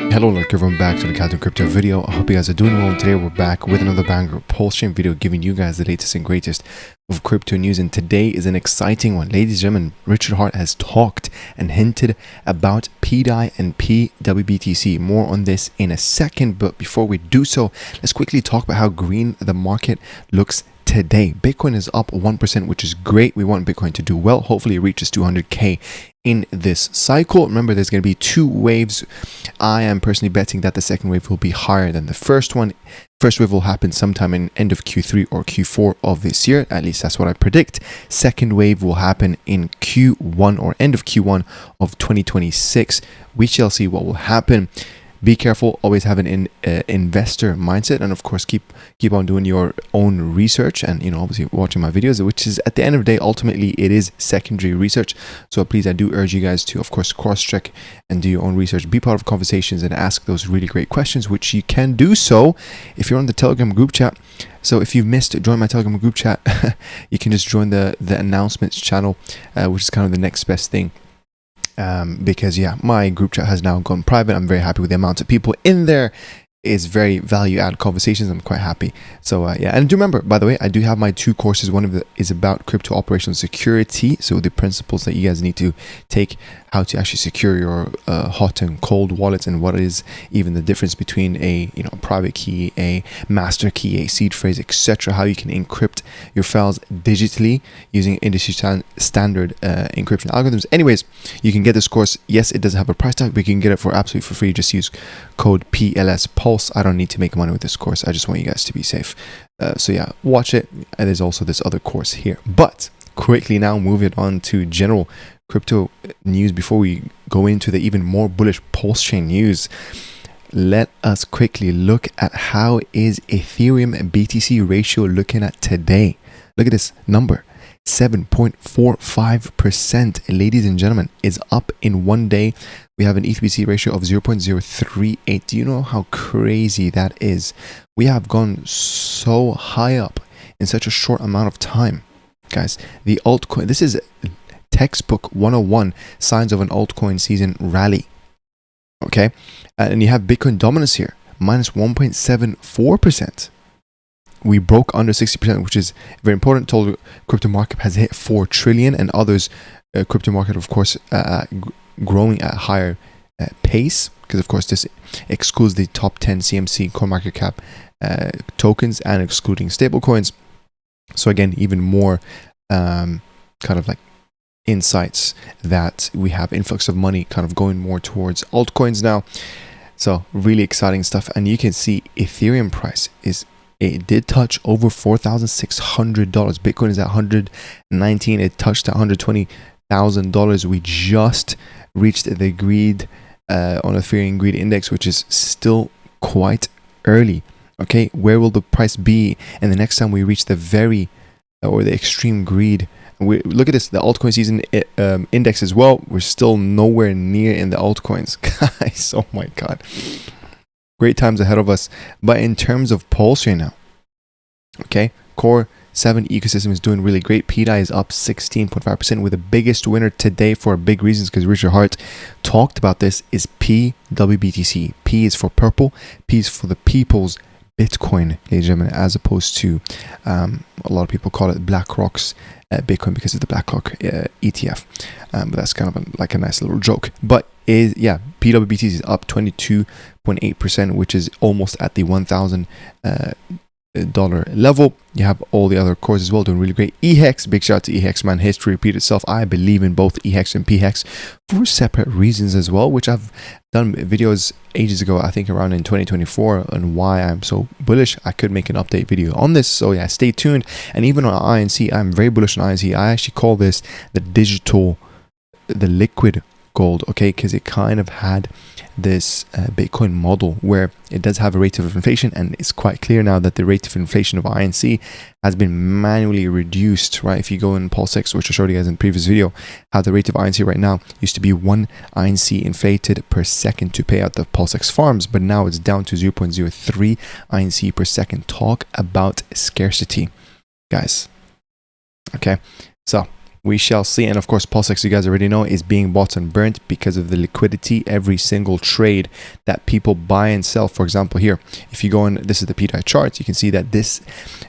Hello, like everyone, back to the Captain Crypto video. I hope you guys are doing well, and today we're back with another banger PulseChain video, giving you guys the latest and greatest of crypto news. And today is an exciting one. Ladies and gentlemen, Richard Heart has talked and hinted about PDAI and pWBTC. More on this in a second, but before we do so, let's quickly talk about how green the market looks today. Bitcoin is up 1%, which is great. We want Bitcoin to do well. Hopefully it reaches 200k in this cycle. Remember, there's going to be two waves. I am personally betting that the second wave will be higher than the first one. First wave will happen sometime in end of Q3 or Q4 of this year. At least that's what I predict. Second wave will happen in Q1 or end of Q1 of 2026. We shall see what will happen. Be careful, always have an investor mindset, and of course keep on doing your own research, and obviously watching my videos, which is at the end of the day ultimately it is secondary research. So please, I do urge you guys to of course cross-check and do your own research, be part of conversations and ask those really great questions, which you can do so if you're on the Telegram group chat. So if you've missed, join my Telegram group chat. You can just join the announcements channel, which is kind of the next best thing. Because yeah, my group chat has now gone private. I'm very happy with the amount of people in there. It's very value add conversations. I'm quite happy. So yeah, and do remember, by the way, I do have my two courses. One of them is about crypto operational security, so the principles that you guys need to take, how to actually secure your hot and cold wallets, and what is even the difference between a private key, a master key, a seed phrase, etc. How you can encrypt your files digitally using industry standard encryption algorithms. Anyways, you can get this course. Yes, it doesn't have a price tag, but you can get it for absolutely for free. Just use code PLSPulse. I don't need to make money with this course. I just want you guys to be safe. So yeah, watch it. And there's also this other course here. But quickly now, moving on to general crypto news before we go into the even more bullish PulseChain news. Let us quickly look at how is Ethereum BTC ratio looking at today. Look at this number, 7.45%. Ladies and gentlemen, is up in one day. We have an ETH-BTC ratio of 0.038. Do you know how crazy that is? We have gone so high up in such a short amount of time. Guys, the altcoin, this is textbook 101 signs of an altcoin season rally. Okay, and you have Bitcoin dominance here, minus 1.74%. We broke under 60%, which is very important. Total crypto market has hit 4 trillion, and others crypto market, of course, growing at higher pace, because of course this excludes the top 10 CMC coin market cap tokens and excluding stablecoins. So again, even more kind of like insights that we have influx of money kind of going more towards altcoins now. So really exciting stuff. And you can see Ethereum price it did touch over $4,600. Bitcoin is at 119. It touched at $120,000. We just reached the greed on Ethereum greed index, which is still quite early. Okay, where will the price be? And the next time we reach the the extreme greed, look at this, the altcoin season index as well. We're still nowhere near in the altcoins, guys. Oh my god, great times ahead of us. But in terms of PulseChain now, okay, Core 7 ecosystem is doing really great. PDAI is up 16.5%, with the biggest winner today for big reasons, because Richard Heart talked about this, is pWBTC. P is for purple, P is for the people's Bitcoin, ladies and gentlemen, as opposed to a lot of people call it BlackRock's Bitcoin because of the BlackRock ETF. But that's kind of like a nice little joke. But pWBTC is up 22.8%, which is almost at the $1,000 level. You have all the other cores as well doing really great. EHEX, big shout out to EHEX, man. History repeats itself. I believe in both EHEX and pHEX for separate reasons as well, which I've done videos ages ago, I think around in 2024, and why I'm so bullish. I could make an update video on this, so yeah, stay tuned. And even on INC, I'm very bullish on INC. I actually call this the liquid gold, okay, because it kind of had this Bitcoin model where it does have a rate of inflation, and it's quite clear now that the rate of inflation of INC has been manually reduced, right? If you go in PulseX, which I showed you guys in the previous video, how the rate of INC right now used to be 1 INC inflated per second to pay out the PulseX farms, but now it's down to 0.03 INC per second. Talk about scarcity, guys. Okay, so We shall see. And of course, PulseX, you guys already know, is being bought and burnt because of the liquidity. Every single trade that people buy and sell. For example, here, if you go on, this is the PDAI charts, you can see that this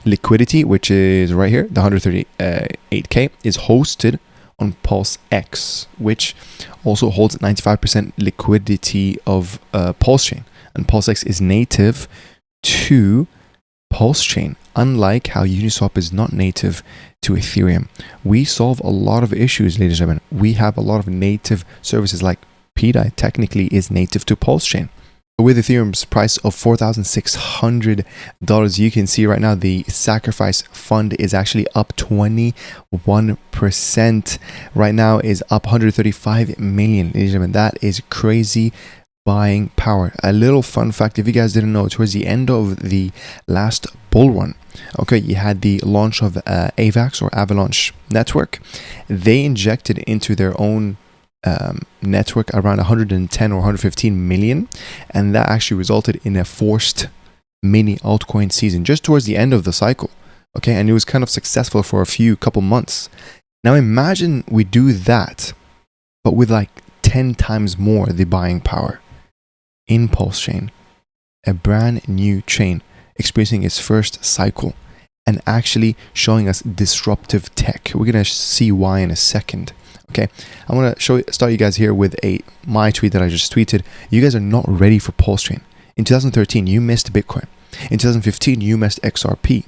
liquidity, which is right here, the 138K, is hosted on PulseX, which also holds 95% liquidity of PulseChain. And PulseX is native to PulseChain, unlike how Uniswap is not native to Ethereum. We solve a lot of issues, ladies and gentlemen. We have a lot of native services, like PDAI technically is native to PulseChain. With Ethereum's price of $4,600, you can see right now the sacrifice fund is actually up 21%. Right now is up 135 million, ladies and gentlemen. That is crazy buying power. A little fun fact, if you guys didn't know, towards the end of the last bull run, okay, you had the launch of AVAX or Avalanche Network. They injected into their own network around 110 or 115 million, and that actually resulted in a forced mini altcoin season just towards the end of the cycle. Okay, and it was kind of successful for a couple months. Now imagine we do that, but with like 10 times more the buying power in PulseChain, a brand new chain experiencing its first cycle and actually showing us disruptive tech. We're gonna see why in a second. Okay, I'm gonna start you guys here with my tweet that I just tweeted. You guys are not ready for PulseChain. In 2013, you missed Bitcoin. In 2015, you missed XRP.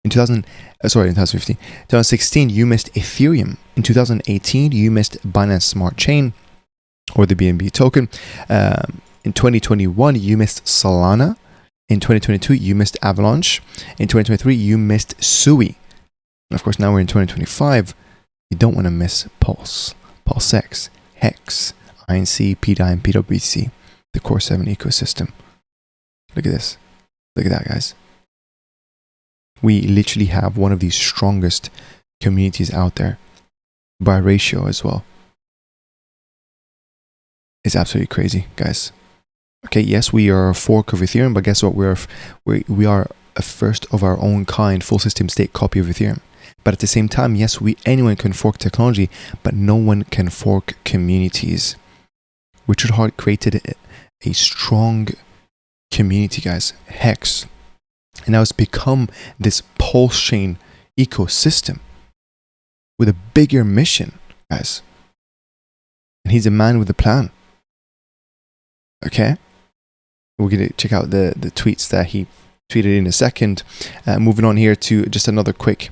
In 2016, you missed Ethereum. In 2018, you missed Binance Smart Chain, or the BNB token. In 2021, you missed Solana. In 2022, you missed Avalanche. In 2023, you missed Sui. And of course, now we're in 2025. You don't want to miss Pulse, PulseX, Hex, INC, PDAI, and pWBTC, the Core 7 ecosystem. Look at this. Look at that, guys. We literally have one of the strongest communities out there by ratio as well. It's absolutely crazy, guys. Okay, yes, we are a fork of Ethereum, but guess what? We are a first of our own kind, full system state copy of Ethereum. But at the same time, yes, anyone can fork technology, but no one can fork communities. Richard Hart created a strong community, guys, Hex, and now it's become this PulseChain ecosystem with a bigger mission, guys. And he's a man with a plan. Okay, we're gonna check out the tweets that he tweeted in a second. Moving on here to just another quick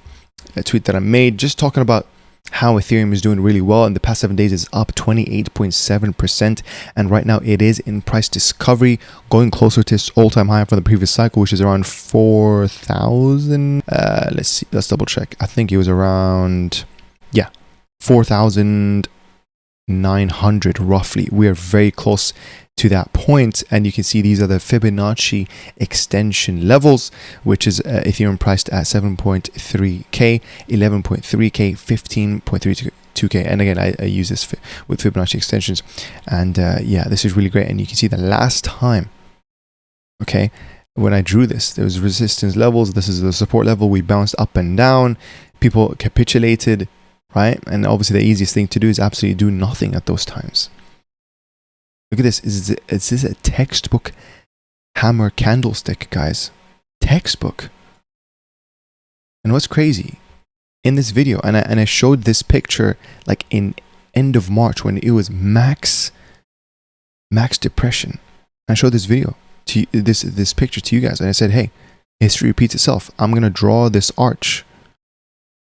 tweet that I made, just talking about how Ethereum is doing really well. In the past 7 days, it's up 28.7%, and right now it is in price discovery, going closer to its all-time high from the previous cycle, which is around 4,000. Let's see, let's double check. I think it was around 4,900 roughly. We are very close to that point, and you can see these are the Fibonacci extension levels, which is Ethereum priced at 7.3k, 11.3k, 15.32k. And again, I use this with Fibonacci extensions, and yeah, this is really great. And you can see the last time, okay, when I drew this, there was resistance levels. This is the support level. We bounced up and down. People capitulated, right? And obviously the easiest thing to do is absolutely do nothing at those times. Look at this. Is this a textbook hammer candlestick, guys? Textbook. And what's crazy, in this video, and I showed this picture like in end of March when it was max depression. I showed this video to this picture to you guys, and I said, hey, history repeats itself. I'm gonna draw this arch.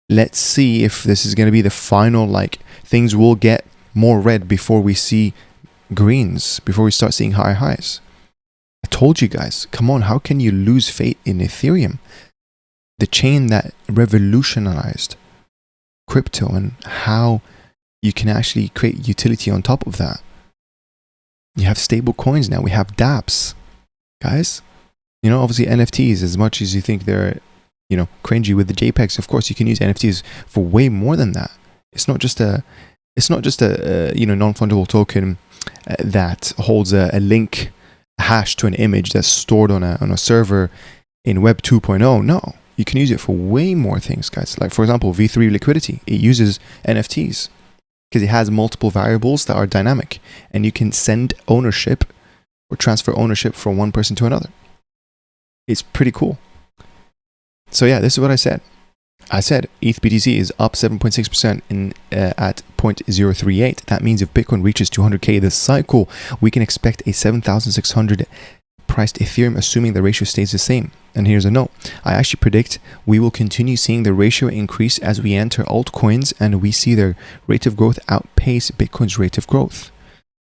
Let's see if this is gonna be the final, like, things will get more red before we see greens, before we start seeing higher highs. I told you guys, come on, how can you lose faith in Ethereum, the chain that revolutionized crypto, and how you can actually create utility on top of that? You have stable coins now. We have dApps, guys. You know, obviously NFTs, as much as you think they're, you know, cringy with the JPEGs, of course you can use NFTs for way more than that. It's not just a you know, non-fungible token that holds a link hash to an image that's stored on a server in Web 2.0. No, You can use it for way more things, guys. Like, for example, V3 liquidity. It uses NFTs because it has multiple variables that are dynamic, and you can send ownership or transfer ownership from one person to another. It's pretty cool. So yeah, this is what I said. I said ETH BTC is up 7.6% at 0.038. That means if Bitcoin reaches 200K this cycle, we can expect a 7,600 priced Ethereum, assuming the ratio stays the same. And here's a note. I actually predict we will continue seeing the ratio increase as we enter altcoins and we see their rate of growth outpace Bitcoin's rate of growth.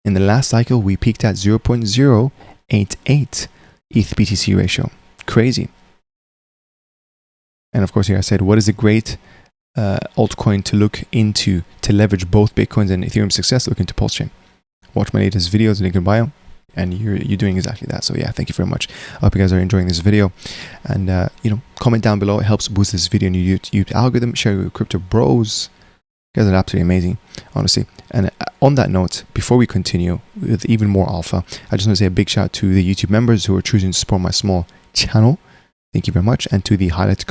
In the last cycle, we peaked at 0.088 ETH BTC ratio. Crazy. And of course, here I said, what is a great altcoin to look into to leverage both Bitcoin's and Ethereum's success? Look into PulseChain. Watch my latest videos, link in bio, and you're doing exactly that. So yeah, thank you very much. I hope you guys are enjoying this video, and comment down below. It helps boost this video in your YouTube algorithm. Share with crypto bros. You guys are absolutely amazing, honestly. And on that note, before we continue with even more alpha, I just want to say a big shout out to the YouTube members who are choosing to support my small channel. Thank you very much. And to the highlighted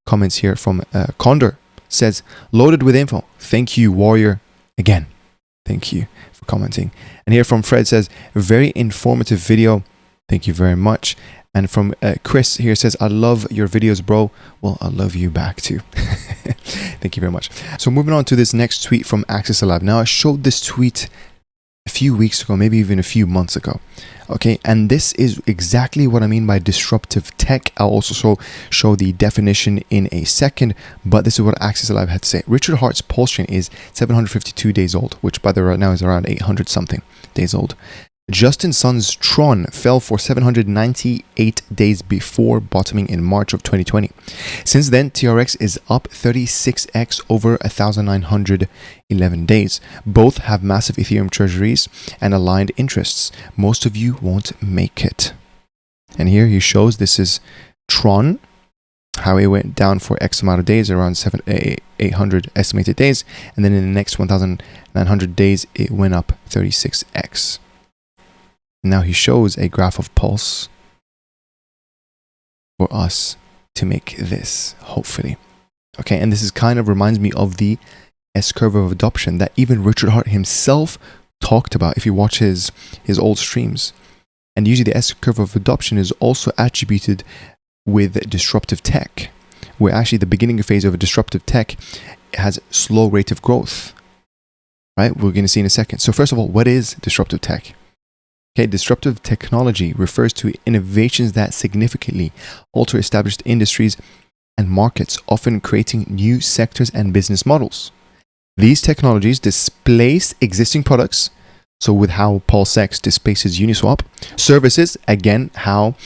comments here from Condor, says, loaded with info. Thank you, Warrior. Again, thank you for commenting. And here from Fred says, very informative video. Thank you very much. And from Chris here says, I love your videos, bro. Well, I love you back too. Thank you very much. So moving on to this next tweet from Access Lab. Now, I showed this tweet a few weeks ago, maybe even a few months ago. Okay, and this is exactly what I mean by disruptive tech. I'll also show the definition in a second, but this is what Access Lab had to say. Richard Hart's PulseChain is 752 days old, which by the right now is around 800 something days old. Justin Sun's Tron fell for 798 days before bottoming in March of 2020. Since then, TRX is up 36x over 1,911 days. Both have massive Ethereum treasuries and aligned interests. Most of you won't make it. And here he shows this is Tron, how it went down for X amount of days, around 800 estimated days. And then in the next 1,900 days, it went up 36x. Now he shows a graph of Pulse for us to make this, hopefully. Okay, and this is kind of reminds me of the S-curve of adoption that even Richard Hart himself talked about if you watch his old streams. And usually the S-curve of adoption is also attributed with disruptive tech, where actually the beginning phase of a disruptive tech has slow rate of growth. Right? We're going to see in a second. So first of all, what is disruptive tech? Okay, disruptive technology refers to innovations that significantly alter established industries and markets, often creating new sectors and business models. These technologies displace existing products, so with how PulseX displaces Uniswap. Services, again, how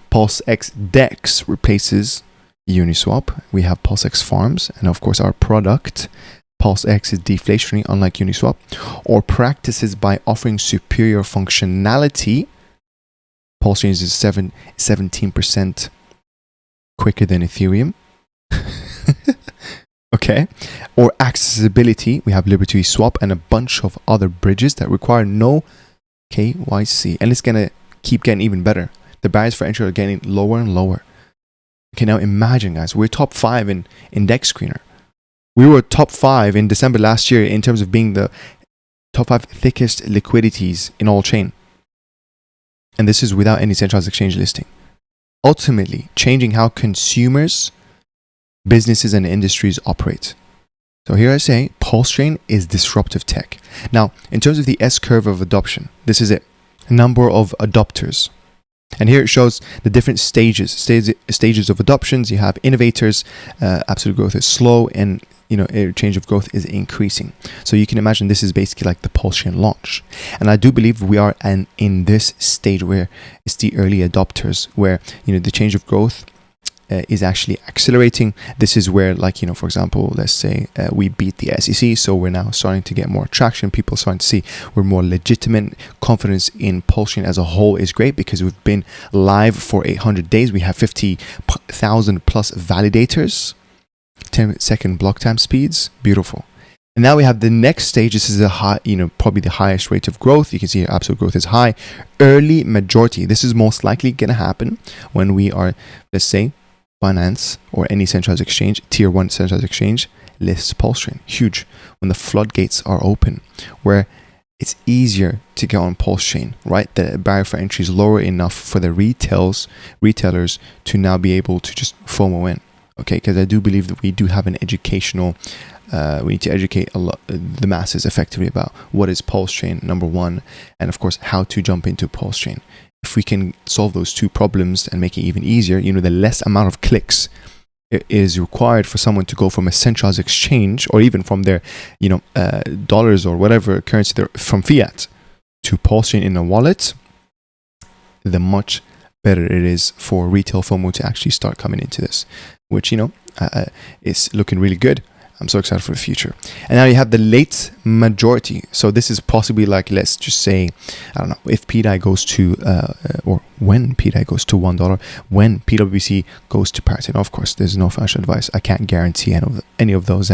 PulseX DEX replaces Uniswap. We have PulseX Farms, and of course our product PulseX is deflationary, unlike Uniswap. Or practices by offering superior functionality. PulseChain is 17% quicker than Ethereum. Okay. Or accessibility. We have Liberty Swap and a bunch of other bridges that require no KYC. And it's going to keep getting even better. The barriers for entry are getting lower and lower. Okay, now imagine, guys, we're top 5 in Index Screener. We were top 5 in December last year in terms of being the top 5 thickest liquidities in all chain. And this is without any centralized exchange listing. Ultimately, changing how consumers, businesses, and industries operate. So here I say, PulseChain is disruptive tech. Now, in terms of the S-curve of adoption, this is it. Number of adopters. And here it shows the different stages of adoptions. You have innovators, absolute growth is slow, and change of growth is increasing. So you can imagine this is basically like the PulseChain launch. And I do believe we are in this stage where it's the early adopters, where the change of growth is actually accelerating. This is where, for example, let's say we beat the SEC, so we're now starting to get more traction. People are starting to see we're more legitimate. Confidence in PulseChain as a whole is great because we've been live for 800 days. We have 50,000 plus validators, 10-second block time speeds. Beautiful. And now we have the next stage. This is a high, probably the highest rate of growth. You can see absolute growth is high. Early majority. This is most likely going to happen when we are, let's say, Binance or any centralized exchange, tier 1 centralized exchange, lists PulseChain. Huge. When the floodgates are open, where it's easier to get on PulseChain, right? The barrier for entry is lower enough for the retailers to now be able to just FOMO in. Okay, because I do believe that we do have an educational, we need to educate the masses effectively about what is PulseChain, number one, and of course, how to jump into PulseChain. If we can solve those two problems and make it even easier, the less amount of clicks is required for someone to go from a centralized exchange or even from their, dollars or whatever currency they're from fiat to PulseChain in a wallet, the much better it is for retail FOMO to actually start coming into this, which, is looking really good. I'm so excited for the future. And now you have the late majority. So this is possibly like, let's just say, I don't know, if PDAI goes to, or when PDAI goes to $1, when pWBTC goes to parity. And of course, there's no financial advice. I can't guarantee any of those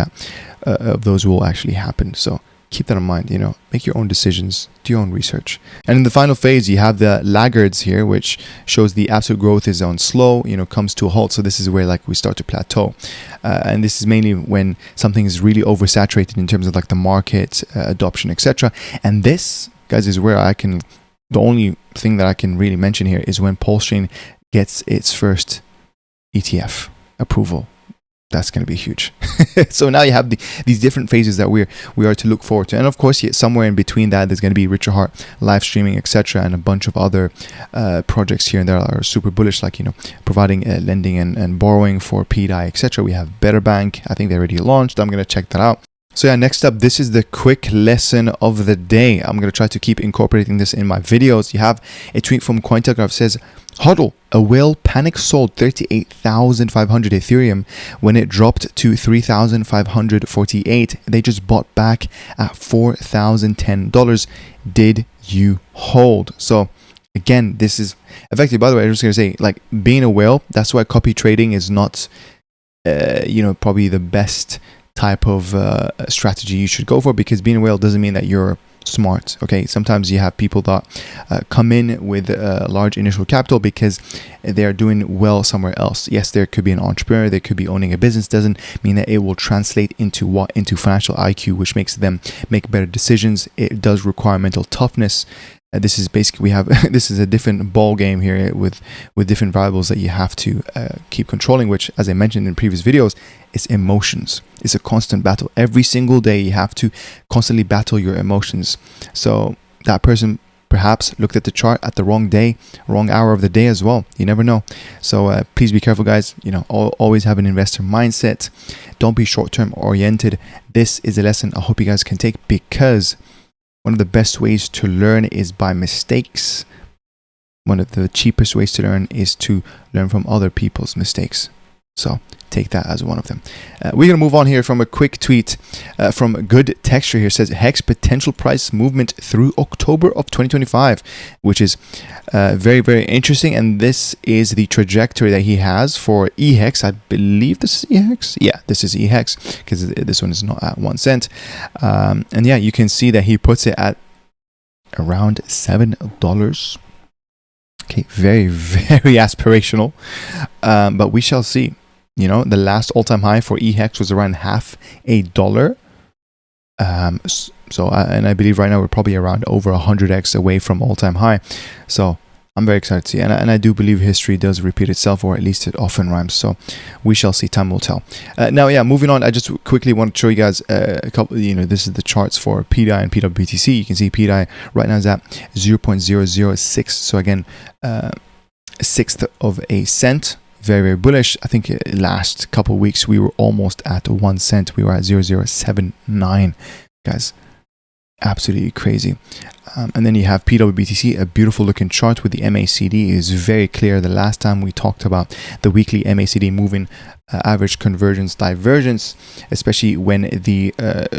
will actually happen. So keep that in mind, make your own decisions, do your own research. And in the final phase, you have the laggards here, which shows the absolute growth is on slow, comes to a halt. So this is where we start to plateau. And this is mainly when something is really oversaturated in terms of the market adoption, etc. And this, guys, is where the only thing that I can really mention here is when PulseChain gets its first ETF approval. That's going to be huge. So now you have these different phases that we are to look forward to. And of course, somewhere in between that, there's going to be Richard Hart live streaming, etc. and a bunch of other projects here and there are super bullish, providing lending and borrowing for PDAI, etc. We have Better Bank. I think they already launched. I'm going to check that out. So yeah, next up, this is the quick lesson of the day. I'm going to try to keep incorporating this in my videos. You have a tweet from Cointelegraph says, HODL, a whale panic sold 38,500 Ethereum when it dropped to 3,548. They just bought back at $4,010. Did you hold? So again, this is effectively, by the way, I'm just going to say, being a whale, that's why copy trading is not, probably the best type of strategy you should go for, because being a whale doesn't mean that you're smart. Okay, sometimes you have people that come in with large initial capital because they are doing well somewhere else. Yes, there could be an entrepreneur, they could be owning a business, doesn't mean that it will translate into financial IQ, which makes them make better decisions. It does require mental toughness. This is basically, this is a different ball game here with different variables that you have to keep controlling, which, as I mentioned in previous videos, is emotions. It's a constant battle. Every single day you have to constantly battle your emotions. So that person perhaps looked at the chart at the wrong day, wrong hour of the day as well. You never know. So please be careful, guys. Always have an investor mindset. Don't be short-term oriented. This is a lesson I hope you guys can take, because one of the best ways to learn is by mistakes. One of the cheapest ways to learn is to learn from other people's mistakes. So take that as one of them. We're going to move on here from a quick tweet from Good Texture here. Says Hex potential price movement through October of 2025, which is very, very interesting. And this is the trajectory that he has for EHEX. I believe this is EHEX. Yeah, this is EHEX, because this one is not at 1 cent. And yeah, you can see that he puts it at around $7. Okay, very, very aspirational. But we shall see. The last all-time high for EHEX was around $0.50. And I believe right now we're probably around over 100x away from all-time high. So I'm very excited to see. And I do believe history does repeat itself, or at least it often rhymes. So we shall see. Time will tell. Now, yeah, moving on. I just quickly want to show you guys a couple. This is the charts for PDAI and pWBTC. You can see PDAI right now is at 0.006. So again, a sixth of a cent. Very, very bullish. I think last couple of weeks we were almost at 1 cent. We were at 0.0079, guys. Absolutely crazy. And then you have pWBTC, a beautiful looking chart with the MACD. Is very clear. The last time we talked about the weekly MACD moving average convergence divergence, especially when the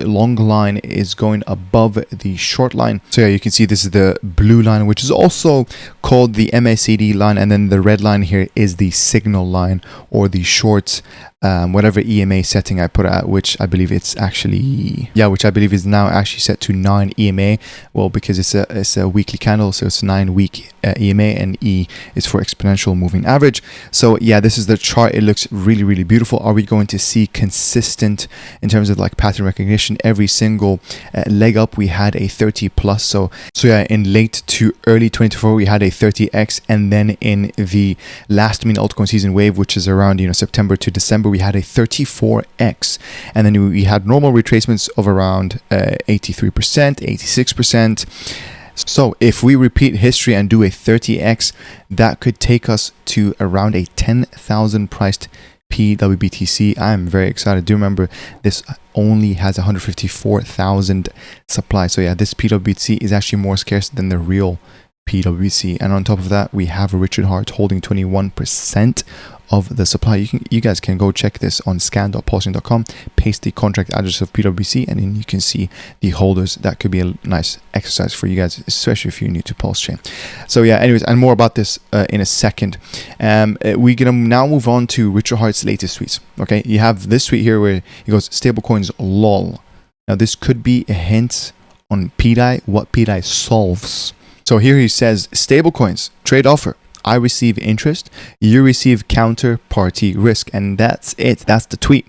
long line is going above the short line. So yeah, you can see this is the blue line, which is also called the MACD line, and then the red line here is the signal line, or the short whatever EMA setting I put at, which I believe it's actually, yeah, which I believe is now actually set to 9 EMA. Well, because it's a weekly candle, so it's 9-week EMA, and E is for exponential moving average. So yeah, this is the chart. It looks really, really beautiful. Are we going to see consistent in terms of like pattern recognition? Every single leg up we had a 30 plus. So yeah, in late to early 2024 we had a 30x, and then in the last mini altcoin season wave, which is around, you know, September to December, we had a 34x, and then we had normal retracements of around 83%, 86%. So if we repeat history and do a 30x, that could take us to around a 10,000 priced pWBTC. I'm very excited. Do remember, this only has 154,000 supply. So yeah, this pWBTC is actually more scarce than the real pWBTC. And on top of that, we have Richard Hart holding 21% of the supply. You guys can go check this on scan.pulsechain.com, paste the contract address of pWBTC, and then you can see the holders. That could be a nice exercise for you guys, especially if you're new to PulseChain. So yeah, anyways, and more about this in a second. We're gonna now move on to Richard Hart's latest tweets. Okay, you have this tweet here where he goes, stablecoins lol. Now this could be a hint on PDAI, what PDAI solves. So here he says, stablecoins, trade offer. I receive interest, you receive counterparty risk, and that's it. That's the tweet.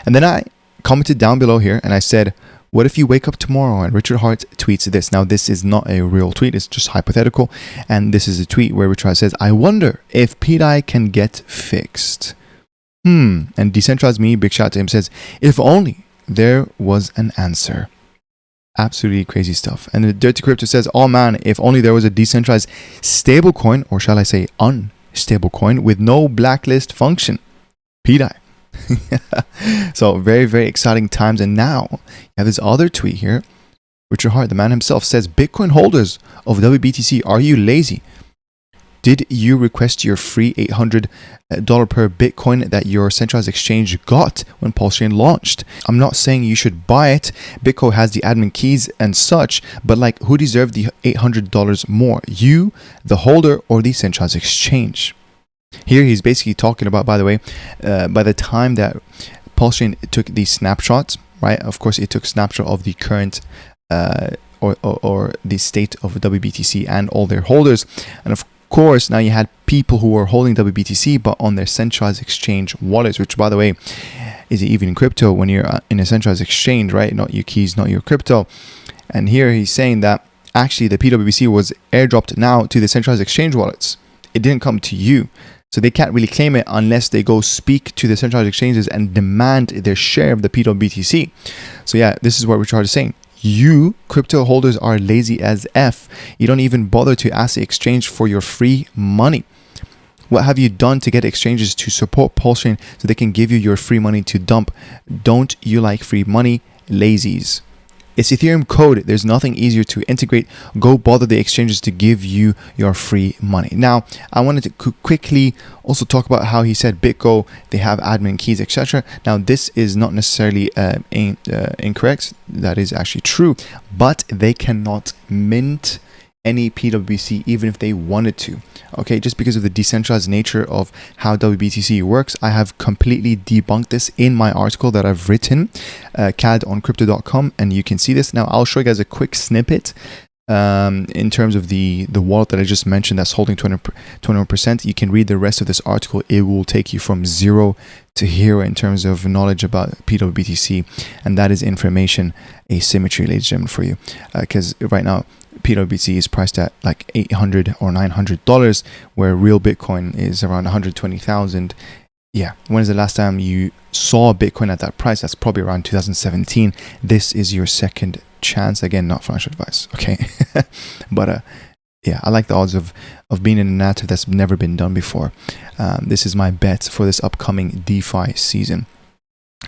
And then I commented down below here and I said, what if you wake up tomorrow and Richard Hart tweets this? Now, this is not a real tweet, it's just hypothetical. And this is a tweet where Richard Hart says, I wonder if PDAI can get fixed. And Decentralized Me, big shout out to him, says, if only there was an answer. Absolutely crazy stuff. And the Dirty Crypto says, oh man, if only there was a decentralized stablecoin, or shall I say unstable coin, with no blacklist function. PDAI. So very, very exciting times. And now you have this other tweet here. Richard Hart, the man himself, says, Bitcoin holders of pWBTC, are you lazy? Did you request your free $800 per Bitcoin that your centralized exchange got when PulseChain launched? I'm not saying you should buy it. Bitco has the admin keys and such, but like, who deserved the $800 more? You, the holder, or the centralized exchange? Here he's basically talking about, by the way, by the time that PulseChain took these snapshots, right? Of course, it took snapshot of the current or the state of pWBTC and all their holders, and of course, now you had people who were holding pWBTC but on their centralized exchange wallets, which, by the way, is even in crypto when you're in a centralized exchange, right? Not your keys, not your crypto. And here he's saying that actually the pWBTC was airdropped now to the centralized exchange wallets. It didn't come to you. So they can't really claim it unless they go speak to the centralized exchanges and demand their share of the pWBTC. So yeah, this is what Richard is saying. You crypto holders are lazy as F. You don't even bother to ask the exchange for your free money. What have you done to get exchanges to support PulseChain so they can give you your free money to dump? Don't you like free money? Lazies. It's Ethereum code. There's nothing easier to integrate. Go bother the exchanges to give you your free money. Now, I wanted to quickly also talk about how he said Bitco, they have admin keys, etc. Now, this is not necessarily incorrect. That is actually true, but they cannot mint any pWBTC even if they wanted to. Okay, just because of the decentralized nature of how pWBTC works, I have completely debunked this in my article that I've written, cadoncrypto.com, and you can see this. Now I'll show you guys a quick snippet in terms of the wallet that I just mentioned that's holding 21%. You can read the rest of this article. It will take you from 0 to hero in terms of knowledge about pWBTC, and that is information asymmetry, ladies and gentlemen, for you, because right now pWBTC is priced at like $800 or $900, where real Bitcoin is around 120,000. Yeah, when is the last time you saw Bitcoin at that price? That's probably around 2017. This is your second chance. Again, not financial advice, okay? But yeah, I like the odds of being in a narrative that's never been done before. This is my bet for this upcoming DeFi season.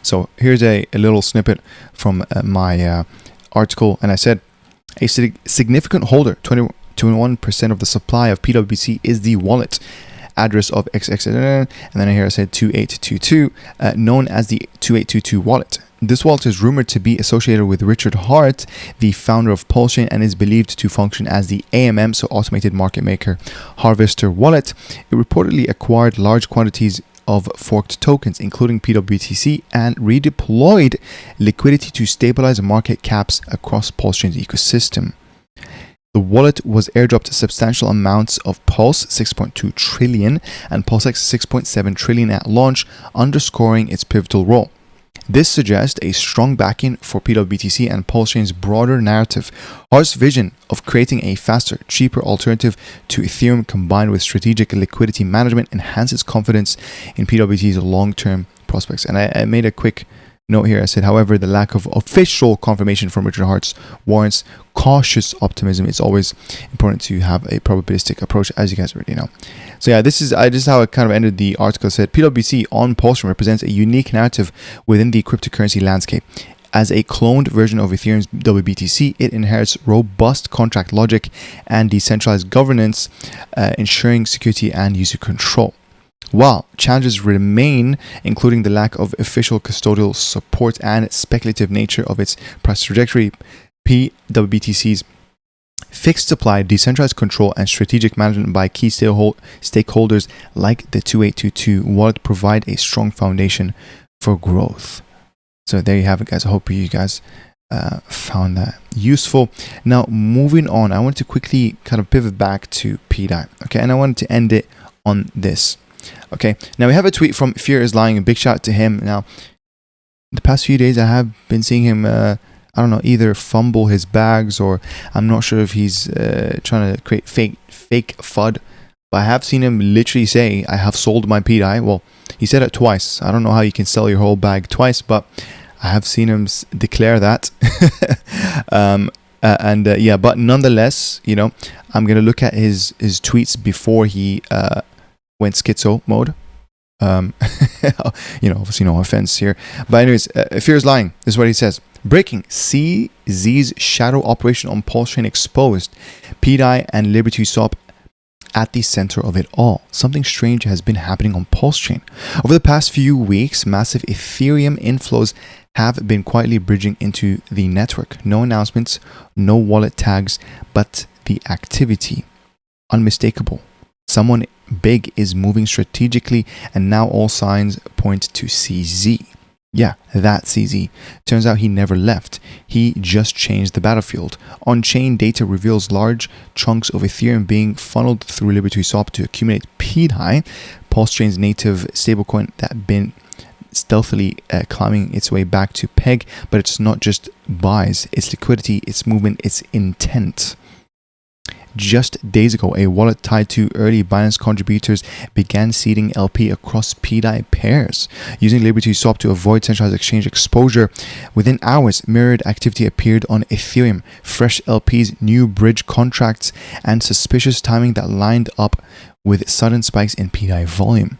So here's a little snippet from my article, and I said, a significant holder, 21% of the supply of pWBTC is the wallet. address of XX, and then here I said 2822, known as the 2822 wallet. This wallet is rumored to be associated with Richard Hart, the founder of PulseChain, and is believed to function as the AMM, so Automated Market Maker Harvester wallet. It reportedly acquired large quantities of forked tokens, including pWBTC, and redeployed liquidity to stabilize market caps across PulseChain's ecosystem. The wallet was airdropped substantial amounts of Pulse 6.2 trillion and PulseX 6.7 trillion at launch, underscoring its pivotal role. This suggests a strong backing for pWBTC and PulseChain's broader narrative. Hart's vision of creating a faster, cheaper alternative to Ethereum combined with strategic liquidity management enhances confidence in pWBTC's long-term prospects. And I made a quick note here. I said, however, the lack of official confirmation from Richard Hart warrants cautious optimism. It's always important to have a probabilistic approach, as you guys already know. So yeah, this is how I kind of ended the article. It said pWBTC on PulseChain represents a unique narrative within the cryptocurrency landscape. As a cloned version of Ethereum's pWBTC, it inherits robust contract logic and decentralized governance, ensuring security and user control. While challenges remain, including the lack of official custodial support and speculative nature of its price trajectory, pWBTC's fixed supply, decentralized control, and strategic management by key stakeholders like the 2822 wallet provide a strong foundation for growth. So there you have it, guys. I hope you guys found that useful. Now, moving on, I want to quickly kind of pivot back to PDAI, okay? And I wanted to end it on this. Okay, now we have a tweet from Fear is Lying. A big shout out to him. Now, the past few days I have been seeing him, I don't know, either fumble his bags, or I'm not sure if he's trying to create fake FUD. But I have seen him literally say, I have sold my PDAI. Well, he said it twice. I don't know how you can sell your whole bag twice, but I have seen him declare that. Yeah, but nonetheless, you know, I'm going to look at his tweets before he went schizo mode. You know, obviously no offense here, but anyways, Fear is Lying. This is what he says. Breaking: CZ's shadow operation on PulseChain exposed. PDAI and Liberty Swap at the center of it all. Something strange has been happening on PulseChain. Over the past few weeks, massive Ethereum inflows have been quietly bridging into the network. No announcements, no wallet tags, but the activity unmistakable. Someone big is moving strategically, and now all signs point to CZ. Yeah, that CZ. Turns out he never left. He just changed the battlefield. On-chain data reveals large chunks of Ethereum being funneled through Liberty Swap to accumulate PDAI, PulseChain's native stablecoin that been stealthily climbing its way back to peg. But it's not just buys, it's liquidity, it's movement, it's intent. Just days ago, a wallet tied to early Binance contributors began seeding LP across PDAI pairs, using Liberty Swap to avoid centralized exchange exposure. Within hours, mirrored activity appeared on Ethereum, fresh LPs, new bridge contracts, and suspicious timing that lined up with sudden spikes in PDAI volume.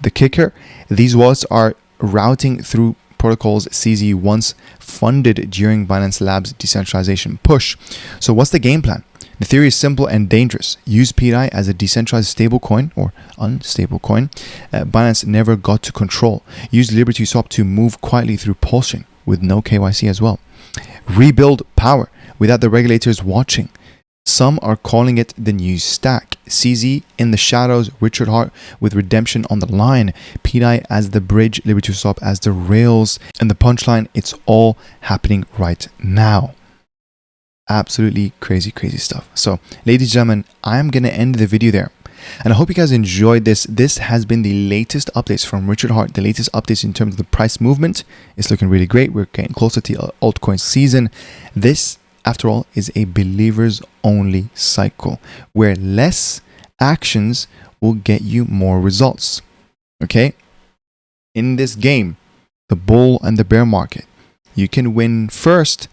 The kicker: these wallets are routing through protocols CZ once funded during Binance Labs' decentralization push. So what's the game plan? The theory is simple and dangerous. Use PDAI as a decentralized stablecoin or unstable coin Binance never got to control. Use Liberty Swap to move quietly through PulseChain with no KYC as well. Rebuild power without the regulators watching. Some are calling it the new stack. CZ in the shadows, Richard Hart with redemption on the line, PDAI as the bridge, Liberty Swap as the rails, and the punchline: it's all happening right now. Absolutely crazy stuff. So, ladies and gentlemen, I'm going to end the video there. And I hope you guys enjoyed this. This has been the latest updates from Richard Hart, the latest updates in terms of the price movement. It's looking really great. We're getting closer to altcoin season. This, after all, is a believers only cycle where less actions will get you more results. Okay? In this game, the bull and the bear market, you can win first,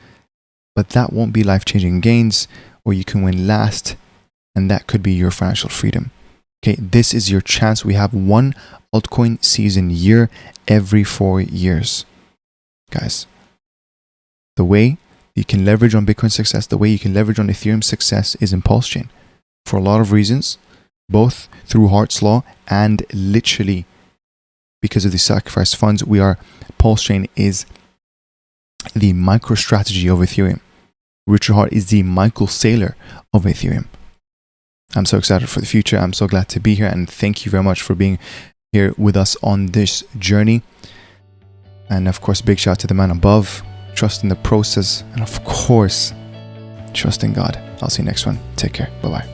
but that won't be life-changing gains, or you can win last, and that could be your financial freedom. Okay, this is your chance. We have one altcoin season year every 4 years. Guys, the way you can leverage on Bitcoin success, the way you can leverage on Ethereum success is in PulseChain. For a lot of reasons, both through Hart's Law and literally because of the sacrificed funds. PulseChain is the MicroStrategy of Ethereum. Richard Hart is the Michael Saylor of Ethereum. I'm so excited for the future. I'm so glad to be here, and thank you very much for being here with us on this journey. And of course, big shout out to the man above. Trust in the process, and of course, trust in God. I'll see you next one. Take care. Bye-bye.